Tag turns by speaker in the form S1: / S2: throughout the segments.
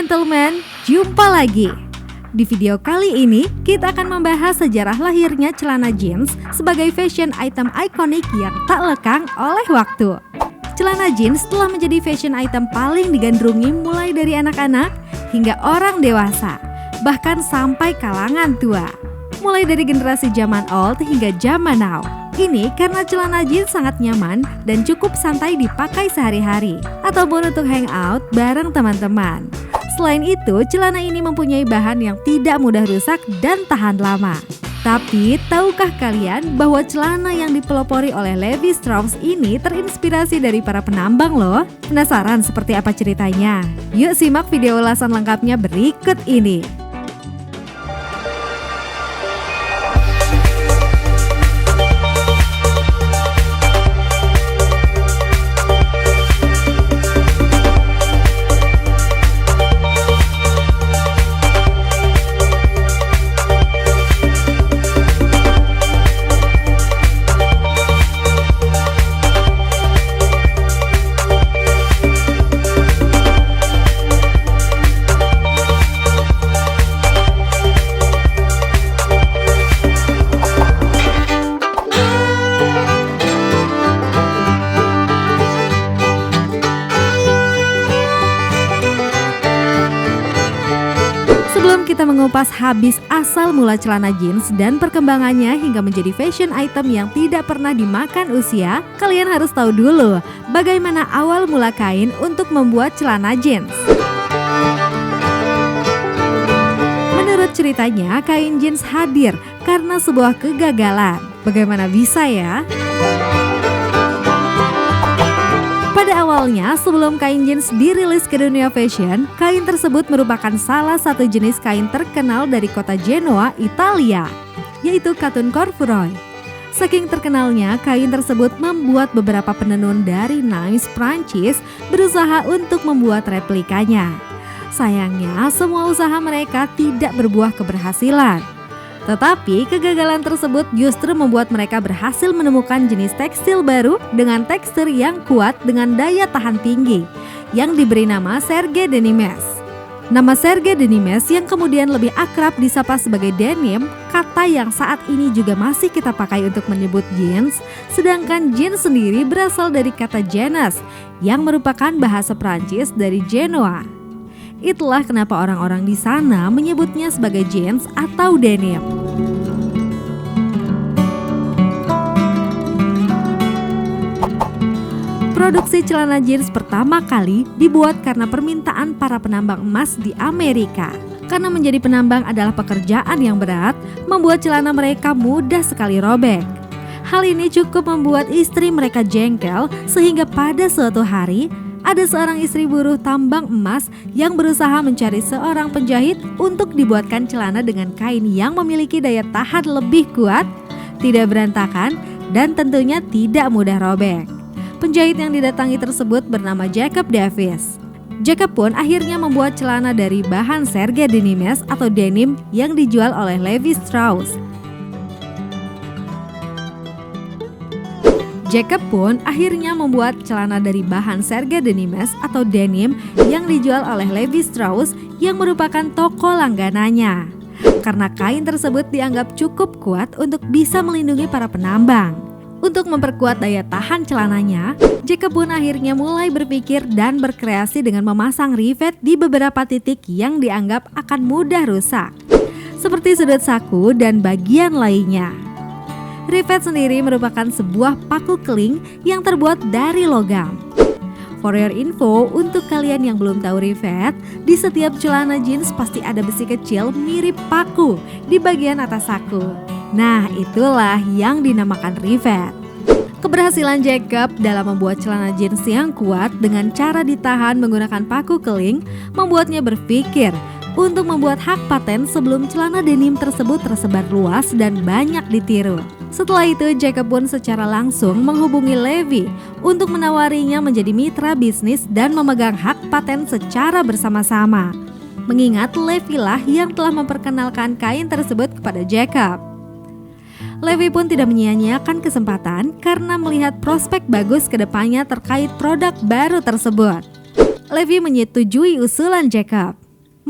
S1: gentlemen, jumpa lagi. Di video kali ini, kita akan membahas sejarah lahirnya celana jeans sebagai fashion item ikonik yang tak lekang oleh waktu. Celana jeans telah menjadi fashion item paling digandrungi mulai dari anak-anak hingga orang dewasa, bahkan sampai kalangan tua. Mulai dari generasi zaman old hingga zaman now. Ini karena celana jeans sangat nyaman dan cukup santai dipakai sehari-hari ataupun untuk hangout bareng teman-teman. Selain itu, celana ini mempunyai bahan yang tidak mudah rusak dan tahan lama. Tapi, tahukah kalian bahwa celana yang dipelopori oleh Levi Strauss ini terinspirasi dari para penambang loh? Penasaran seperti apa ceritanya? Yuk simak video ulasan lengkapnya berikut ini. Sebelum kita mengupas habis asal mula celana jeans dan perkembangannya hingga menjadi fashion item yang tidak pernah dimakan usia, kalian harus tahu dulu bagaimana awal mula kain untuk membuat celana jeans. Menurut ceritanya, kain jeans hadir karena sebuah kegagalan. Bagaimana bisa ya? Pada awalnya, sebelum kain jeans dirilis ke dunia fashion, kain tersebut merupakan salah satu jenis kain terkenal dari kota Genoa, Italia, yaitu katun corduroy. Saking terkenalnya, kain tersebut membuat beberapa penenun dari Nice, Prancis berusaha untuk membuat replikanya. Sayangnya, semua usaha mereka tidak berbuah keberhasilan. Tetapi kegagalan tersebut justru membuat mereka berhasil menemukan jenis tekstil baru dengan tekstur yang kuat dengan daya tahan tinggi yang diberi nama serge denimes. Nama serge denimes yang kemudian lebih akrab disapa sebagai denim, kata yang saat ini juga masih kita pakai untuk menyebut jeans, sedangkan jeans sendiri berasal dari kata genus yang merupakan bahasa Prancis dari Genoa. Itulah kenapa orang-orang di sana menyebutnya sebagai jeans atau denim. Produksi celana jeans pertama kali dibuat karena permintaan para penambang emas di Amerika. Karena menjadi penambang adalah pekerjaan yang berat, membuat celana mereka mudah sekali robek. Hal ini cukup membuat istri mereka jengkel sehingga pada suatu hari ada seorang istri buruh tambang emas yang berusaha mencari seorang penjahit untuk dibuatkan celana dengan kain yang memiliki daya tahan lebih kuat, tidak berantakan, dan tentunya tidak mudah robek. Penjahit yang didatangi tersebut bernama Jacob Davis. Jacob pun akhirnya membuat celana dari bahan serge denimes atau denim yang dijual oleh Levi Strauss. Jacob pun akhirnya membuat celana dari bahan serge denimes atau denim yang dijual oleh Levi Strauss yang merupakan toko langganannya. Karena kain tersebut dianggap cukup kuat untuk bisa melindungi para penambang. Untuk memperkuat daya tahan celananya, Jacob pun akhirnya mulai berpikir dan berkreasi dengan memasang rivet di beberapa titik yang dianggap akan mudah rusak, seperti sudut saku dan bagian lainnya. Rivet sendiri merupakan sebuah paku keling yang terbuat dari logam. For your info, untuk kalian yang belum tahu rivet, di setiap celana jeans pasti ada besi kecil mirip paku di bagian atas saku. Nah, itulah yang dinamakan rivet. Keberhasilan Jacob dalam membuat celana jeans yang kuat dengan cara ditahan menggunakan paku keling membuatnya berpikir untuk membuat hak paten sebelum celana denim tersebut tersebar luas dan banyak ditiru. Setelah itu, Jacob pun secara langsung menghubungi Levi untuk menawarinya menjadi mitra bisnis dan memegang hak paten secara bersama-sama. Mengingat Levi lah yang telah memperkenalkan kain tersebut kepada Jacob. Levi pun tidak menyia-nyiakan kesempatan karena melihat prospek bagus ke depannya terkait produk baru tersebut. Levi menyetujui usulan Jacob.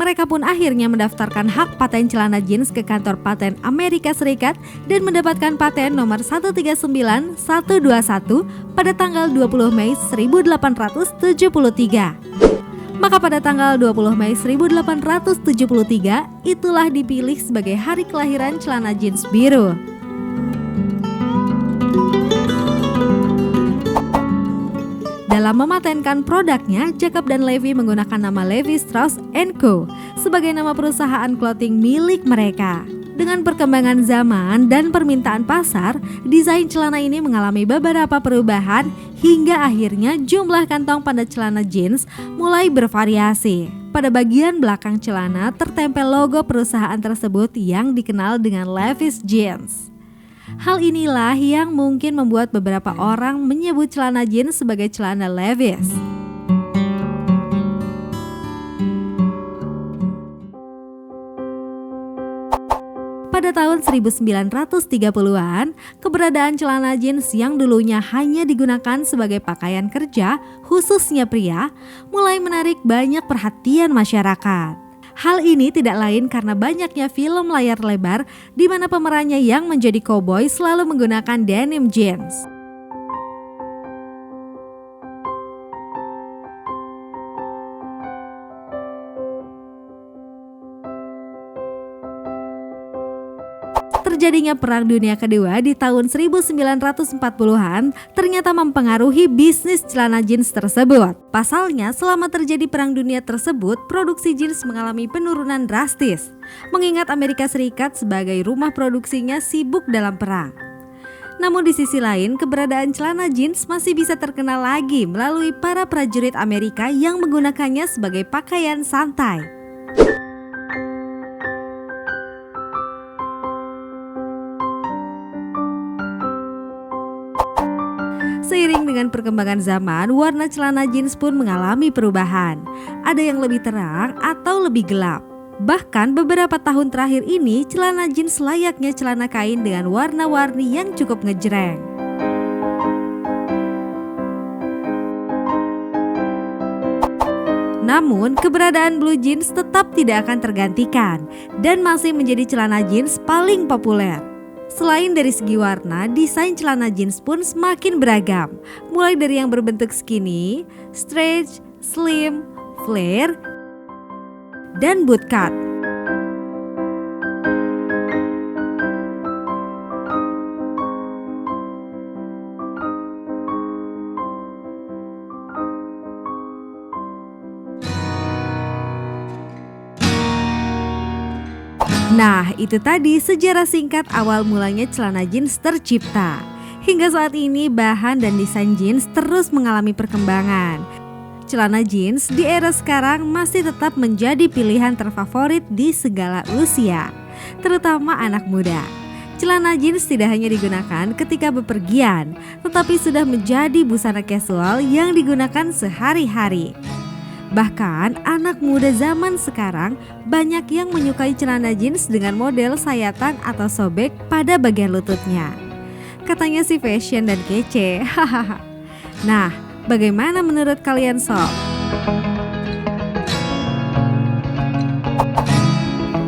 S1: Mereka pun akhirnya mendaftarkan hak paten celana jeans ke kantor paten Amerika Serikat dan mendapatkan paten nomor 139121 pada tanggal 20 Mei 1873. Maka pada tanggal 20 Mei 1873 itulah dipilih sebagai hari kelahiran celana jeans biru. Dalam mematenkan produknya, Jacob dan Levi menggunakan nama Levi Strauss & Co. sebagai nama perusahaan clothing milik mereka. Dengan perkembangan zaman dan permintaan pasar, desain celana ini mengalami beberapa perubahan hingga akhirnya jumlah kantong pada celana jeans mulai bervariasi. Pada bagian belakang celana tertempel logo perusahaan tersebut yang dikenal dengan Levi's Jeans. Hal inilah yang mungkin membuat beberapa orang menyebut celana jeans sebagai celana Levi's. Pada tahun 1930-an, keberadaan celana jeans yang dulunya hanya digunakan sebagai pakaian kerja, khususnya pria, mulai menarik banyak perhatian masyarakat. Hal ini tidak lain karena banyaknya film layar lebar di mana pemerannya yang menjadi koboi selalu menggunakan denim jeans. Terjadinya Perang Dunia Kedua di tahun 1940-an ternyata mempengaruhi bisnis celana jeans tersebut. Pasalnya, selama terjadi Perang Dunia tersebut, produksi jeans mengalami penurunan drastis, mengingat Amerika Serikat sebagai rumah produksinya sibuk dalam perang. Namun di sisi lain, keberadaan celana jeans masih bisa terkenal lagi melalui para prajurit Amerika yang menggunakannya sebagai pakaian santai. Seiring dengan perkembangan zaman, warna celana jeans pun mengalami perubahan. Ada yang lebih terang atau lebih gelap. Bahkan beberapa tahun terakhir ini, celana jeans layaknya celana kain dengan warna-warni yang cukup ngejreng. Namun, keberadaan blue jeans tetap tidak akan tergantikan dan masih menjadi celana jeans paling populer. Selain dari segi warna, desain celana jeans pun semakin beragam. Mulai dari yang berbentuk skinny, stretch, slim, flare, dan bootcut. Nah, itu tadi sejarah singkat awal mulanya celana jeans tercipta. Hingga saat ini bahan dan desain jeans terus mengalami perkembangan. Celana jeans di era sekarang masih tetap menjadi pilihan terfavorit di segala usia, terutama anak muda. Celana jeans tidak hanya digunakan ketika bepergian, tetapi sudah menjadi busana casual yang digunakan sehari-hari. Bahkan anak muda zaman sekarang banyak yang menyukai celana jeans dengan model sayatan atau sobek pada bagian lututnya. Katanya sih fashion dan kece. Nah, bagaimana menurut kalian sob?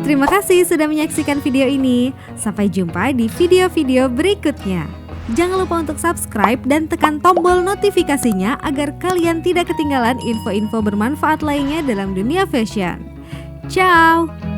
S1: Terima kasih sudah menyaksikan video ini. Sampai jumpa di video-video berikutnya. Jangan lupa untuk subscribe dan tekan tombol notifikasinya agar kalian tidak ketinggalan info-info bermanfaat lainnya dalam dunia fashion. Ciao!